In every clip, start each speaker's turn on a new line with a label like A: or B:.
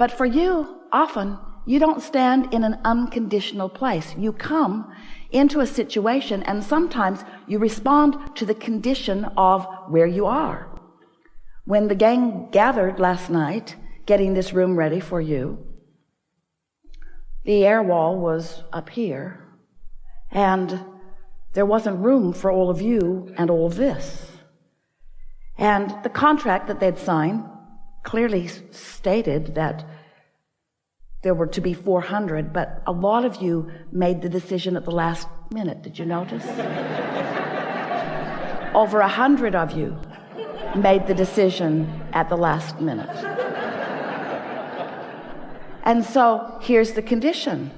A: But for you, often, you don't stand in an unconditional place. You come into a situation and sometimes you respond to the condition of where you are. When the gang gathered last night, getting this room ready for you, the air wall was up here, and there wasn't room for all of you and all of this. And the contract that they'd signed clearly stated that there were to be 400, but a lot of you made the decision at the last minute. Did you notice? Over 100 of you made the decision at the last minute. And so here's the condition.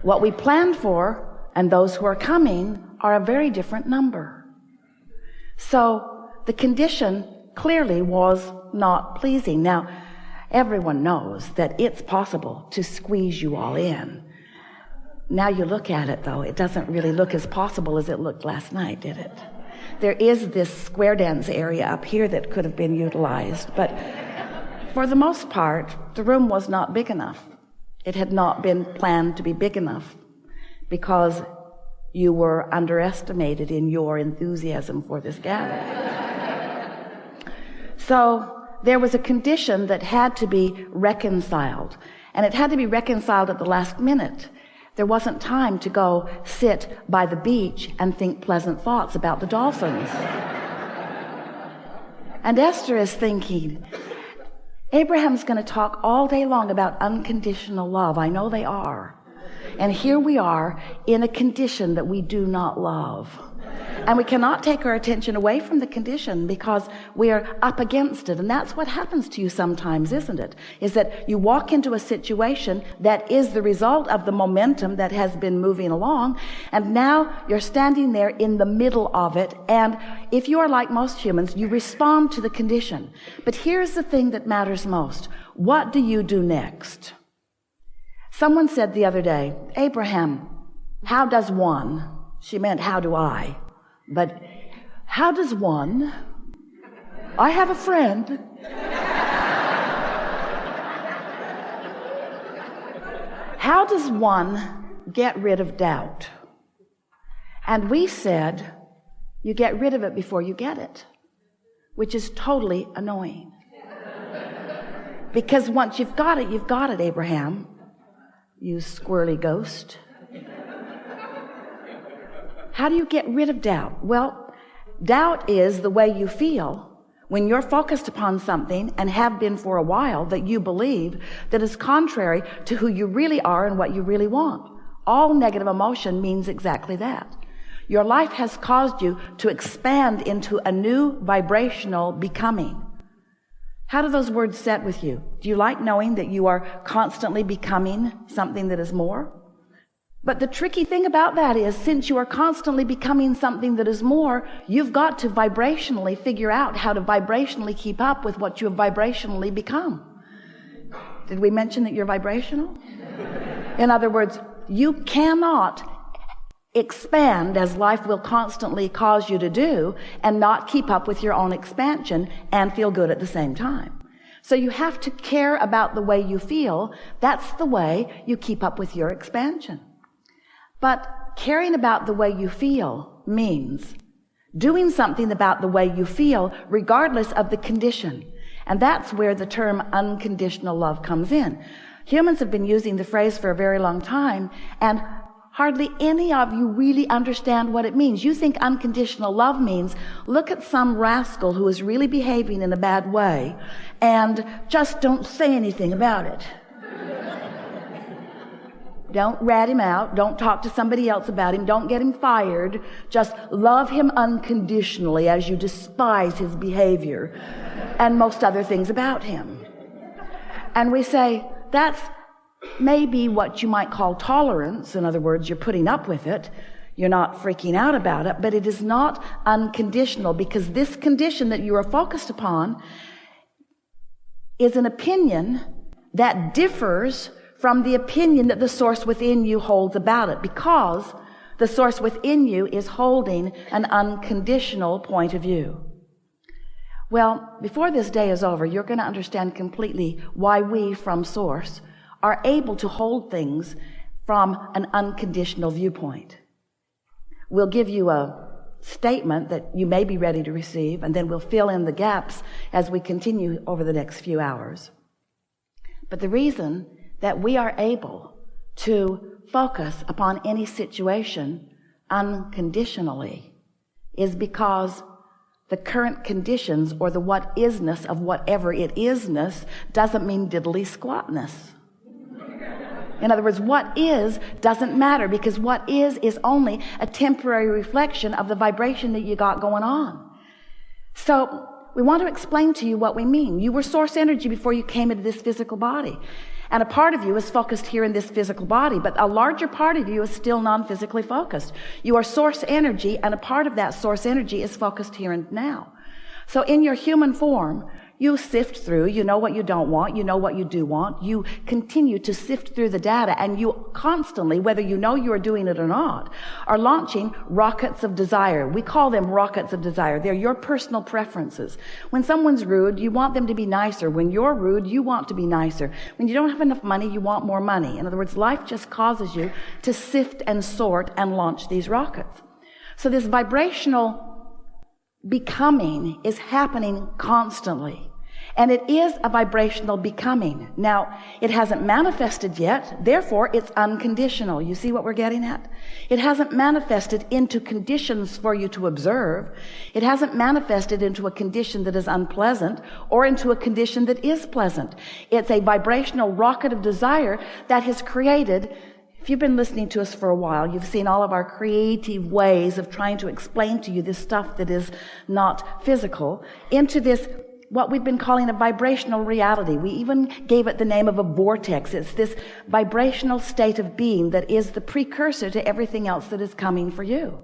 A: What we planned for and those who are coming are a very different number. So the condition clearly was not pleasing. Now, everyone knows that it's possible to squeeze you all in. Now you look at it, though, it doesn't really look as possible as it looked last night, did it? There is this square dance area up here that could have been utilized, but for the most part, the room was not big enough. It had not been planned to be big enough because you were underestimated in your enthusiasm for this gathering. So there was a condition that had to be reconciled, and it had to be reconciled at the last minute. There wasn't time to go sit by the beach and think pleasant thoughts about the dolphins. And Esther is thinking, Abraham's going to talk all day long about unconditional love. I know they are. And here we are in a condition that we do not love. And we cannot take our attention away from the condition because we are up against it. And that's what happens to you sometimes, isn't it? Is that you walk into a situation that is the result of the momentum that has been moving along. And now you're standing there in the middle of it. And if you are like most humans, you respond to the condition. But here's the thing that matters most. What do you do next? Someone said the other day, Abraham, how does one? She meant, how do I? But how does one? I have a friend. How does one get rid of doubt? And we said, you get rid of it before you get it, which is totally annoying. Because once you've got it, Abraham, you squirrely ghost. How do you get rid of doubt? Well, doubt is the way you feel when you're focused upon something and have been for a while that you believe that is contrary to who you really are and what you really want. All negative emotion means exactly that. Your life has caused you to expand into a new vibrational becoming. How do those words set with you? Do you like knowing that you are constantly becoming something that is more? But the tricky thing about that is, since you are constantly becoming something that is more, you've got to vibrationally figure out how to vibrationally keep up with what you have vibrationally become. Did we mention that you're vibrational? In other words, you cannot expand as life will constantly cause you to do and not keep up with your own expansion and feel good at the same time. So you have to care about the way you feel. That's the way you keep up with your expansion. But caring about the way you feel means doing something about the way you feel regardless of the condition. And that's where the term unconditional love comes in. Humans have been using the phrase for a very long time, and hardly any of you really understand what it means. You think unconditional love means look at some rascal who is really behaving in a bad way and just don't say anything about it. Don't rat him out. Don't talk to somebody else about him. Don't get him fired. Just love him unconditionally as you despise his behavior and most other things about him. And we say, that's maybe what you might call tolerance. In other words, you're putting up with it. You're not freaking out about it, but it is not unconditional, because this condition that you are focused upon is an opinion that differs from the opinion that the source within you holds about it, because the source within you is holding an unconditional point of view. Well, before this day is over, you're going to understand completely why we from Source are able to hold things from an unconditional viewpoint. We'll give you a statement that you may be ready to receive, and then we'll fill in the gaps as we continue over the next few hours. But the reason that we are able to focus upon any situation unconditionally is because the current conditions, or the what isness of whatever it isness, doesn't mean diddly squatness. In other words, what is doesn't matter, because what is only a temporary reflection of the vibration that you got going on. So we want to explain to you what we mean. You were source energy before you came into this physical body. And a part of you is focused here in this physical body, but a larger part of you is still non-physically focused. You are source energy, and a part of that source energy is focused here and now. So in your human form, you sift through, you know what you don't want, you know what you do want. You continue to sift through the data, and you constantly, whether you know you're doing it or not, are launching rockets of desire. We call them rockets of desire. They're your personal preferences. When someone's rude, you want them to be nicer. When you're rude, you want to be nicer. When you don't have enough money, you want more money. In other words, life just causes you to sift and sort and launch these rockets. So this vibrational becoming is happening constantly. And it is a vibrational becoming. Now, it hasn't manifested yet, therefore it's unconditional. You see what we're getting at? It hasn't manifested into conditions for you to observe. It hasn't manifested into a condition that is unpleasant or into a condition that is pleasant. It's a vibrational rocket of desire that has created. If you've been listening to us for a while, you've seen all of our creative ways of trying to explain to you this stuff that is not physical into this, what we've been calling a vibrational reality. We even gave it the name of a vortex. It's this vibrational state of being that is the precursor to everything else that is coming for you.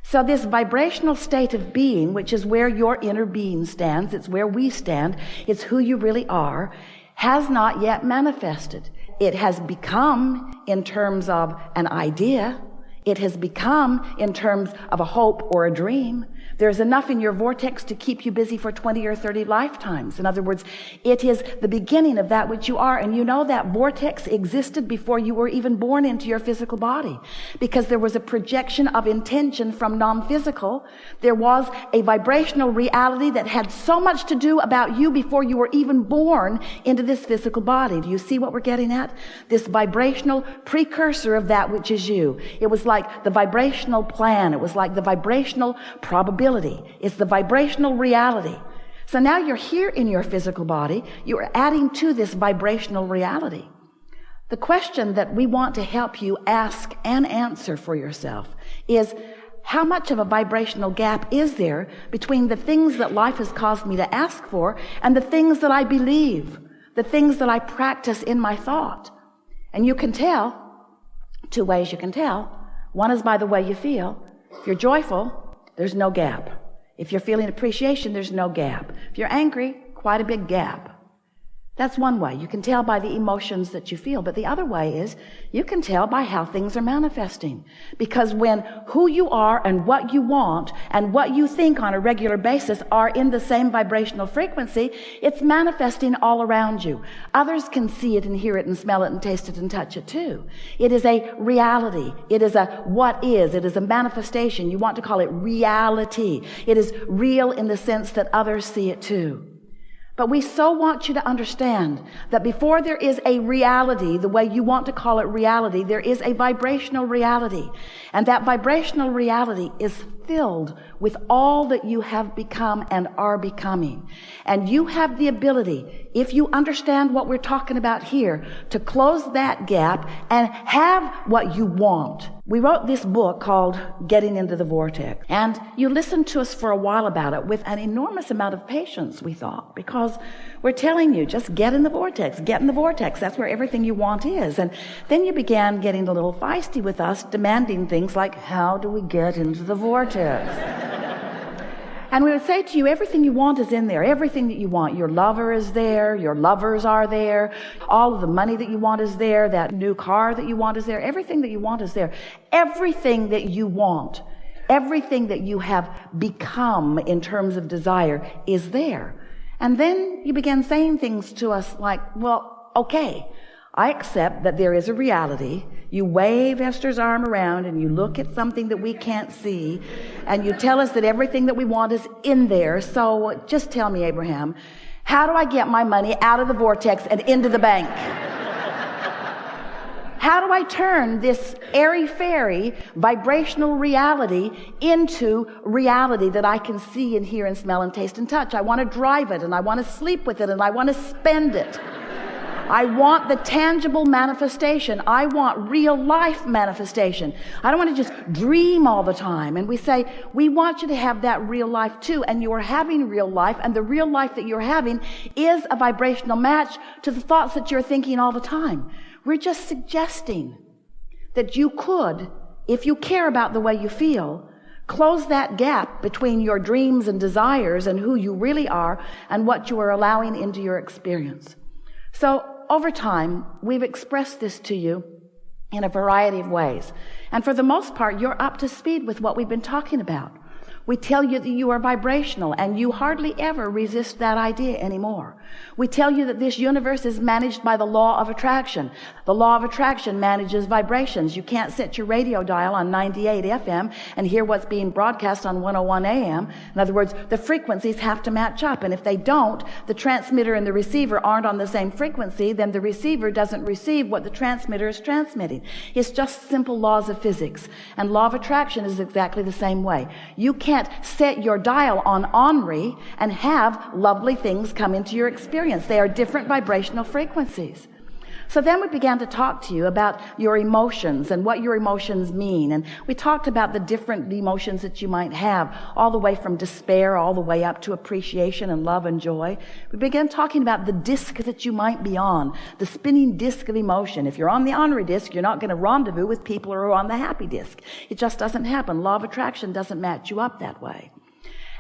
A: So this vibrational state of being, which is where your inner being stands, it's where we stand, it's who you really are, has not yet manifested. It has become in terms of an idea. It has become in terms of a hope or a dream. There's enough in your vortex to keep you busy for 20 or 30 lifetimes. In other words, it is the beginning of that which you are. And you know that vortex existed before you were even born into your physical body, because there was a projection of intention from non-physical. There was a vibrational reality that had so much to do about you before you were even born into this physical body. Do you see what we're getting at? This vibrational precursor of that which is you. It was like the vibrational plan. It was like the vibrational probability. It's the vibrational reality. So now you're here in your physical body. You're adding to this vibrational reality. The question that we want to help you ask and answer for yourself is, how much of a vibrational gap is there between the things that life has caused me to ask for and the things that I believe, the things that I practice in my thought? And you can tell, two ways you can tell. One is by the way you feel. If you're joyful, there's no gap. If you're feeling appreciation, there's no gap. If you're angry, quite a big gap. That's one way. You can tell by the emotions that you feel. But the other way is you can tell by how things are manifesting. Because when who you are and what you want and what you think on a regular basis are in the same vibrational frequency, it's manifesting all around you. Others can see it and hear it and smell it and taste it and touch it too. It is a reality. It is a what is. It is a manifestation. You want to call it reality. It is real in the sense that others see it too. But we so want you to understand that before there is a reality, the way you want to call it reality, there is a vibrational reality. And that vibrational reality is filled with all that you have become and are becoming. And you have the ability, if you understand what we're talking about here, to close that gap and have what you want. We wrote this book called Getting Into the Vortex. And you listened to us for a while about it with an enormous amount of patience, we thought, because we're telling you, just get in the vortex, get in the vortex. That's where everything you want is. And then you began getting a little feisty with us, demanding things like, how do we get into the vortex? And we would say to you, everything you want is in there. Everything that you want. Your lover is there. Your lovers are there. All of the money that you want is there. That new car that you want is there. Everything that you want is there. Everything that you want Everything that you have become in terms of desire is there. And then you began saying things to us like, well, okay, I accept that there is a reality. You wave Esther's arm around and you look at something that we can't see and you tell us that everything that we want is in there. So just tell me, Abraham, how do I get my money out of the vortex and into the bank? How do I turn this airy-fairy vibrational reality into reality that I can see and hear and smell and taste and touch? I want to drive it and I want to sleep with it and I want to spend it. I want the tangible manifestation. I want real life manifestation. I don't want to just dream all the time. And we say, we want you to have that real life too. And you are having real life. And the real life that you're having is a vibrational match to the thoughts that you're thinking all the time. We're just suggesting that you could, if you care about the way you feel, close that gap between your dreams and desires and who you really are and what you are allowing into your experience. So over time, we've expressed this to you in a variety of ways. And for the most part, you're up to speed with what we've been talking about. We tell you that you are vibrational, and you hardly ever resist that idea anymore. We tell you that this universe is managed by the law of attraction. The law of attraction manages vibrations. You can't set your radio dial on 98 FM and hear what's being broadcast on 101 AM. In other words, the frequencies have to match up, and if they don't, the transmitter and the receiver aren't on the same frequency, then the receiver doesn't receive what the transmitter is transmitting. It's just simple laws of physics, and law of attraction is exactly the same way. You can't set your dial on Henri and have lovely things come into your experience. They are different vibrational frequencies. So then we began to talk to you about your emotions and what your emotions mean. And we talked about the different emotions that you might have, all the way from despair all the way up to appreciation and love and joy. We began talking about the disc that you might be on, the spinning disc of emotion. If you're on the Henri disc, you're not going to rendezvous with people who are on the happy disc. It just doesn't happen. Law of attraction doesn't match you up that way.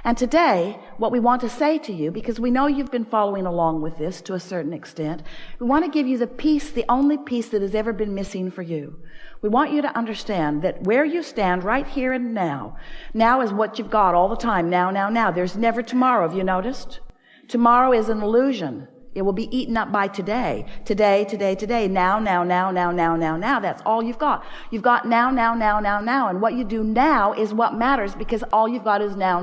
A: And today, what we want to say to you, because we know you've been following along with this to a certain extent, we want to give you the piece, the only piece that has ever been missing for you. We want you to understand that where you stand right here and now is what you've got all the time, now. There's never tomorrow, have you noticed? Tomorrow is an illusion. It will be eaten up by today. Today. Now. That's all you've got. You've got now. And what you do now is what matters, because all you've got is now.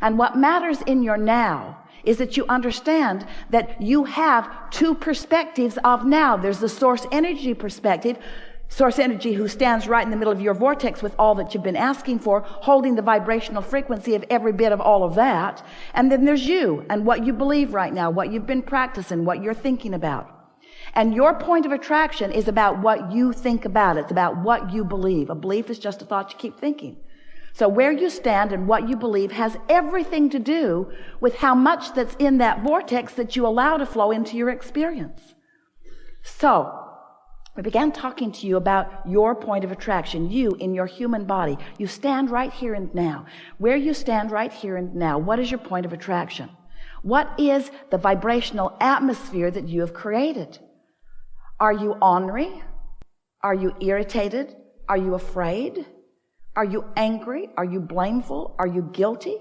A: And what matters in your now is that you understand that you have two perspectives of now. There's the source energy perspective, source energy who stands right in the middle of your vortex with all that you've been asking for, holding the vibrational frequency of every bit of all of that. And then there's you and what you believe right now, what you've been practicing, what you're thinking about. And your point of attraction is about what you think about. It's about what you believe. A belief is just a thought you keep thinking. So where you stand and what you believe has everything to do with how much that's in that vortex that you allow to flow into your experience. So we began talking to you about your point of attraction, you in your human body. You stand right here and now. Where you stand right here and now, what is your point of attraction? What is the vibrational atmosphere that you have created? Are you ornery? Are you irritated? Are you afraid? Are you angry? Are you blameful? Are you guilty?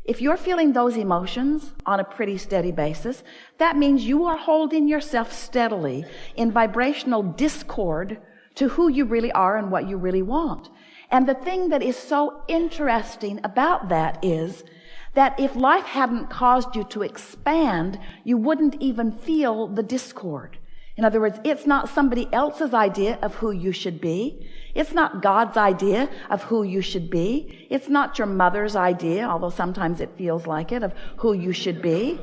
A: If you're feeling those emotions on a pretty steady basis, that means you are holding yourself steadily in vibrational discord to who you really are and what you really want. And the thing that is so interesting about that is that if life hadn't caused you to expand, you wouldn't even feel the discord. In other words, it's not somebody else's idea of who you should be. It's not God's idea of who you should be. It's not your mother's idea, although sometimes it feels like it, of who you should be.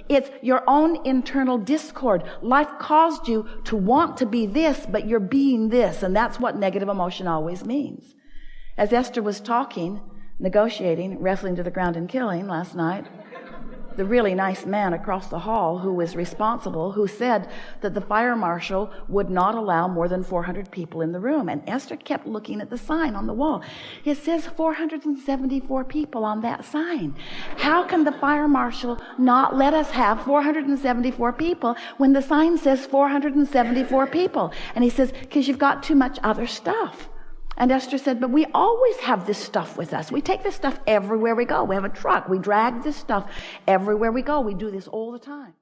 A: It's your own internal discord. Life caused you to want to be this, but you're being this, and that's what negative emotion always means. As Esther was talking, negotiating, wrestling to the ground and killing last night, the really nice man across the hall who was responsible, who said that the fire marshal would not allow more than 400 people in the room. And Esther kept looking at the sign on the wall. It says 474 people on that sign. How can the fire marshal not let us have 474 people when the sign says 474 people? And he says, because you've got too much other stuff. And Esther said, but we always have this stuff with us. We take this stuff everywhere we go. We have a truck. We drag this stuff everywhere we go. We do this all the time.